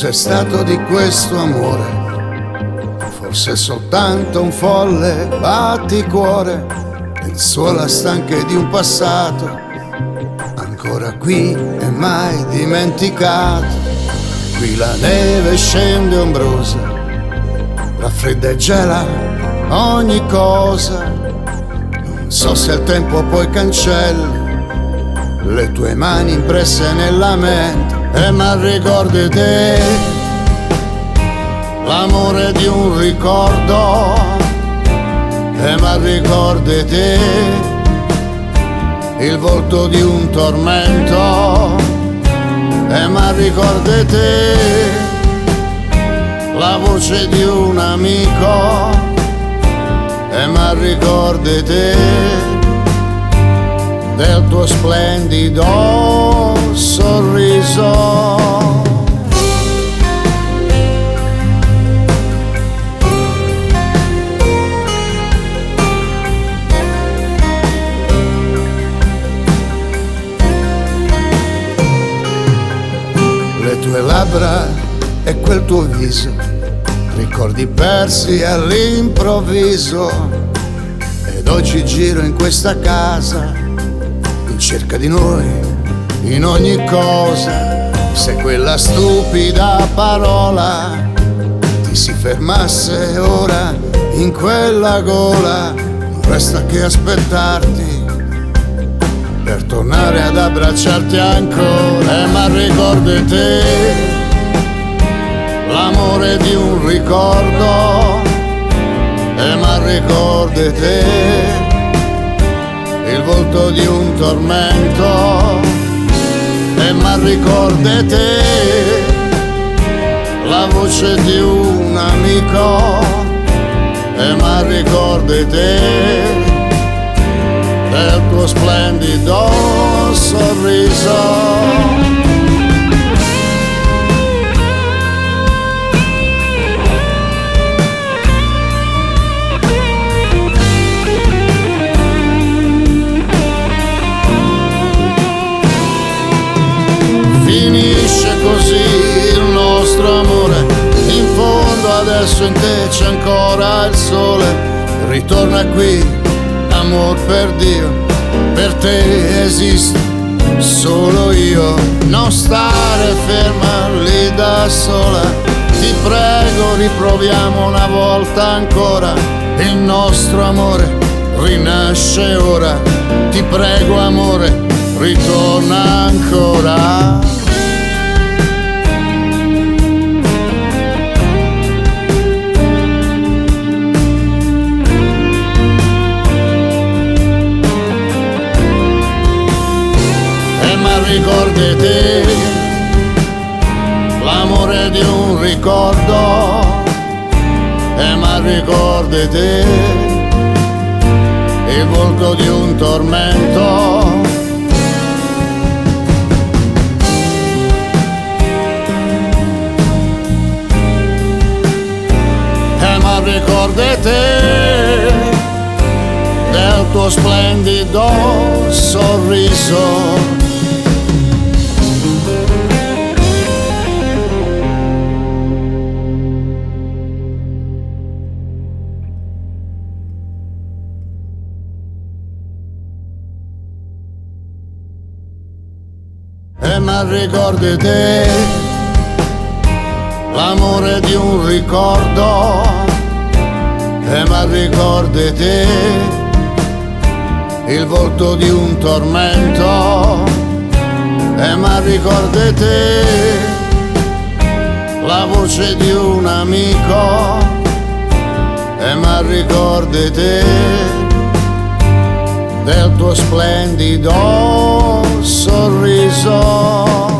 cos'è stato di questo amore? Forse soltanto un folle batticuore, lenzuola stanche di un passato ancora qui e mai dimenticato. Qui la neve scende ombrosa, raffredda e gela ogni cosa. Non so se il tempo poi cancelli le tue mani impresse nella mente, ma ricordi te l'amore di un ricordo, ma ricordi te il volto di un tormento, ma ricordi te la voce di un amico, ma ricordi te del tuo splendido sorriso. Le tue labbra e quel tuo viso, ricordi persi all'improvviso, ed oggi giro in questa casa in cerca di noi in ogni cosa. Se quella stupida parola ti si fermasse ora in quella gola, non resta che aspettarti per tornare ad abbracciarti ancora. Ma ricordi te l'amore di un ricordo, ma ricordi te il volto di un tormento, ma ricordi te la voce di un amico, ma ricordi te del tuo splendido sorriso. Finisce così il nostro amore, in fondo adesso in te c'è ancora il sole. Ritorna qui, amor per Dio, per te esisto solo io. Non stare ferma lì da sola, ti prego riproviamo una volta ancora. Il nostro amore rinasce ora, ti prego amore, ritorna ancora. Ricordi te l'amore di un ricordo, ma ricordi te il volto di un tormento, ma ricordi te del tuo splendido sorriso. Ma ricordi te l'amore di un ricordo, ma ricordi te il volto di un tormento, ma ricordi te la voce di un amico, ma ricordi te del tuo splendido sorriso.